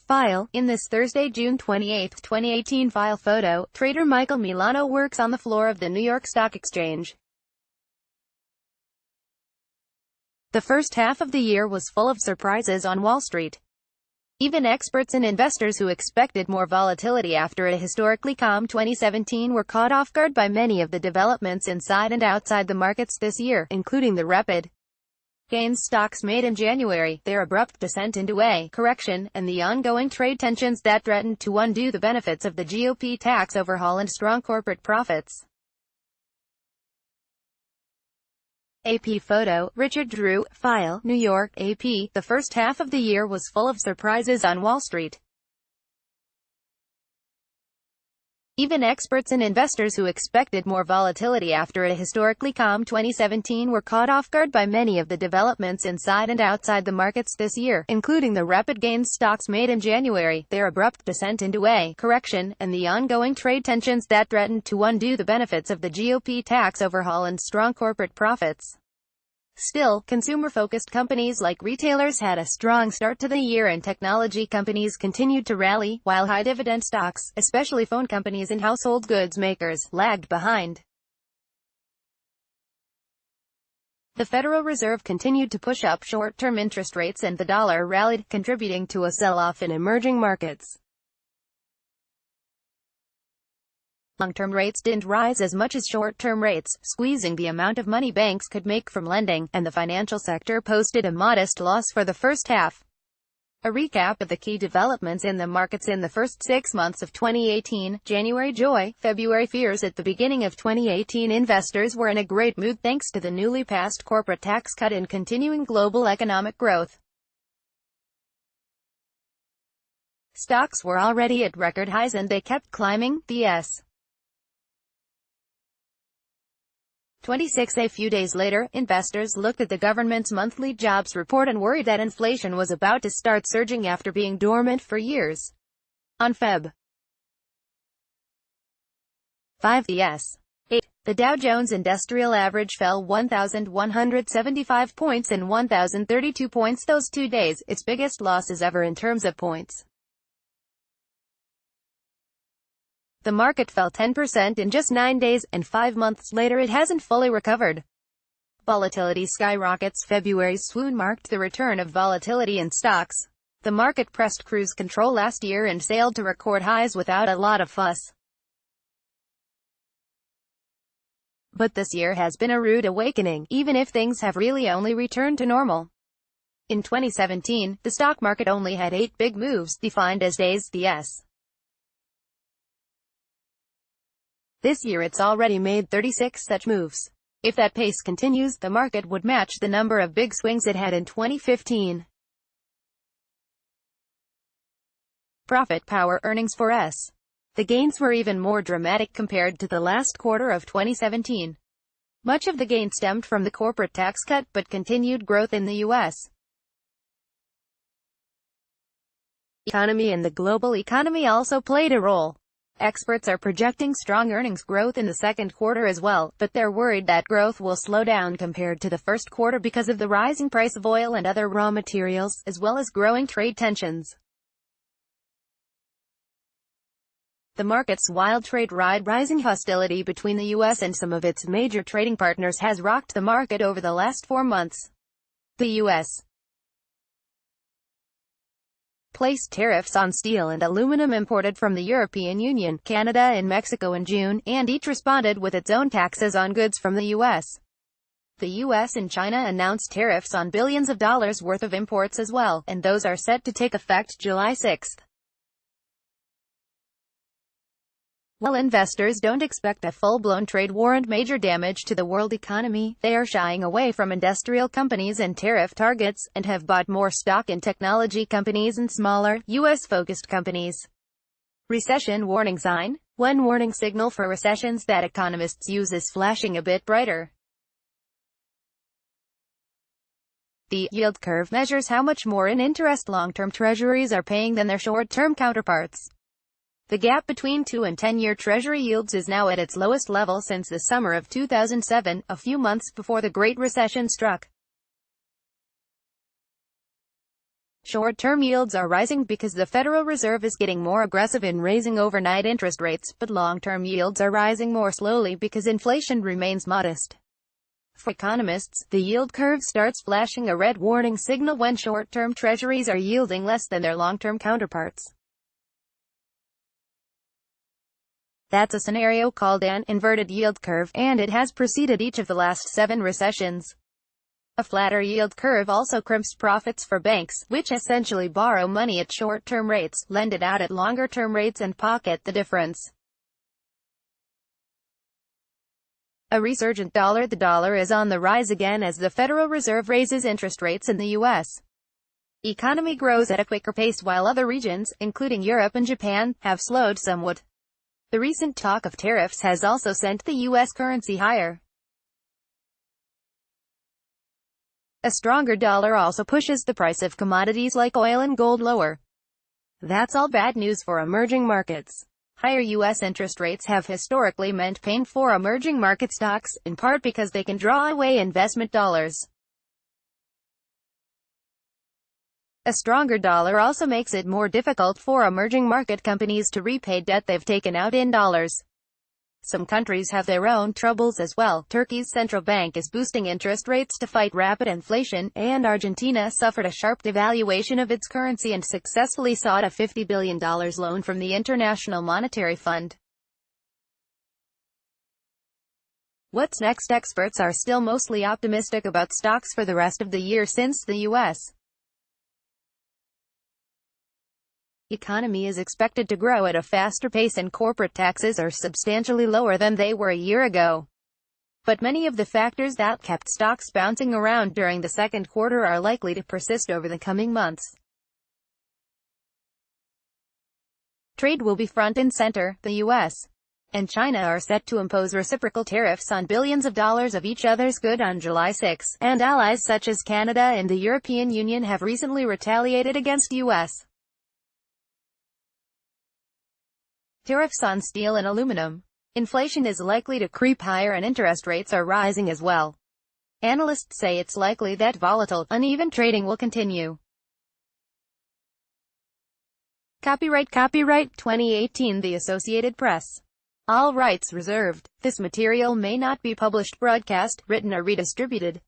File. In this Thursday, June 28, 2018 file photo, trader Michael Milano works on the floor of the New York Stock Exchange. The first half of the year was full of surprises on Wall Street. Even experts and investors who expected more volatility after a historically calm 2017 were caught off guard by many of the developments inside and outside the markets this year, including the rapid gains stocks made in January, their abrupt descent into a correction, and the ongoing trade tensions that threatened to undo the benefits of the GOP tax overhaul and strong corporate profits. AP photo, Richard Drew. File, New York, AP. The first half of the year was full of surprises on Wall Street. Even experts and investors who expected more volatility after a historically calm 2017 were caught off guard by many of the developments inside and outside the markets this year, including the rapid gains stocks made in January, their abrupt descent into a correction, and the ongoing trade tensions that threatened to undo the benefits of the GOP tax overhaul and strong corporate profits. Still, consumer-focused companies like retailers had a strong start to the year and technology companies continued to rally, while high-dividend stocks, especially phone companies and household goods makers, lagged behind. The Federal Reserve continued to push up short-term interest rates and the dollar rallied, contributing to a sell-off in emerging markets. Long-term rates didn't rise as much as short-term rates, squeezing the amount of money banks could make from lending, and the financial sector posted a modest loss for the first half. A recap of the key developments in the markets in the first 6 months of 2018, January joy, February fears. At the beginning of 2018, investors were in a great mood thanks to the newly passed corporate tax cut and continuing global economic growth. Stocks were already at record highs and they kept climbing. The S&P. A few days later, investors looked at the government's monthly jobs report and worried that inflation was about to start surging after being dormant for years. On Feb. 5, the S&P. The Dow Jones Industrial Average fell 1,175 points and 1,032 points those 2 days, its biggest losses ever in terms of points. The market fell 10% in just 9 days, and 5 months later it hasn't fully recovered. Volatility skyrockets. February's swoon marked the return of volatility in stocks. The market pressed cruise control last year and sailed to record highs without a lot of fuss. But this year has been a rude awakening, even if things have really only returned to normal. In 2017, the stock market only had 8 big moves, defined as days. The S. This year it's already made 36 such moves. If that pace continues, the market would match the number of big swings it had in 2015. Profit power. Earnings for S. The gains were even more dramatic compared to the last quarter of 2017. Much of the gain stemmed from the corporate tax cut, but continued growth in the U.S. economy and the global economy also played a role. Experts are projecting strong earnings growth in the second quarter as well, but they're worried that growth will slow down compared to the first quarter because of the rising price of oil and other raw materials, as well as growing trade tensions. The market's wild trade ride. Rising hostility between the U.S. and some of its major trading partners has rocked the market over the last 4 months. The U.S. placed tariffs on steel and aluminum imported from the European Union, Canada and Mexico in June, and each responded with its own taxes on goods from the U.S. The U.S. and China announced tariffs on billions of dollars worth of imports as well, and those are set to take effect July 6. While investors don't expect a full-blown trade war and major damage to the world economy, they are shying away from industrial companies and tariff targets, and have bought more stock in technology companies and smaller, U.S.-focused companies. Recession warning sign. One warning signal for recessions that economists use is flashing a bit brighter. The yield curve measures how much more in interest long-term treasuries are paying than their short-term counterparts. The gap between 2- and 10-year Treasury yields is now at its lowest level since the summer of 2007, a few months before the Great Recession struck. Short-term yields are rising because the Federal Reserve is getting more aggressive in raising overnight interest rates, but long-term yields are rising more slowly because inflation remains modest. For economists, the yield curve starts flashing a red warning signal when short-term treasuries are yielding less than their long-term counterparts. That's a scenario called an inverted yield curve, and it has preceded each of the last 7 recessions. A flatter yield curve also crimps profits for banks, which essentially borrow money at short-term rates, lend it out at longer-term rates and pocket the difference. A resurgent dollar. The dollar is on the rise again as the Federal Reserve raises interest rates in the U.S. economy grows at a quicker pace while other regions, including Europe and Japan, have slowed somewhat. The recent talk of tariffs has also sent the U.S. currency higher. A stronger dollar also pushes the price of commodities like oil and gold lower. That's all bad news for emerging markets. Higher U.S. interest rates have historically meant pain for emerging market stocks, in part because they can draw away investment dollars. A stronger dollar also makes it more difficult for emerging market companies to repay debt they've taken out in dollars. Some countries have their own troubles as well. Turkey's central bank is boosting interest rates to fight rapid inflation, and Argentina suffered a sharp devaluation of its currency and successfully sought a $50 billion loan from the International Monetary Fund. What's next? Experts are still mostly optimistic about stocks for the rest of the year since the U.S. economy is expected to grow at a faster pace and corporate taxes are substantially lower than they were a year ago. But many of the factors that kept stocks bouncing around during the second quarter are likely to persist over the coming months. Trade will be front and center. The U.S. and China are set to impose reciprocal tariffs on billions of dollars of each other's goods on July 6, and allies such as Canada and the European Union have recently retaliated against U.S. tariffs on steel and aluminum. Inflation is likely to creep higher and interest rates are rising as well. Analysts say it's likely that volatile, uneven trading will continue. Copyright 2018 The Associated Press. All rights reserved. This material may not be published, broadcast, written or redistributed.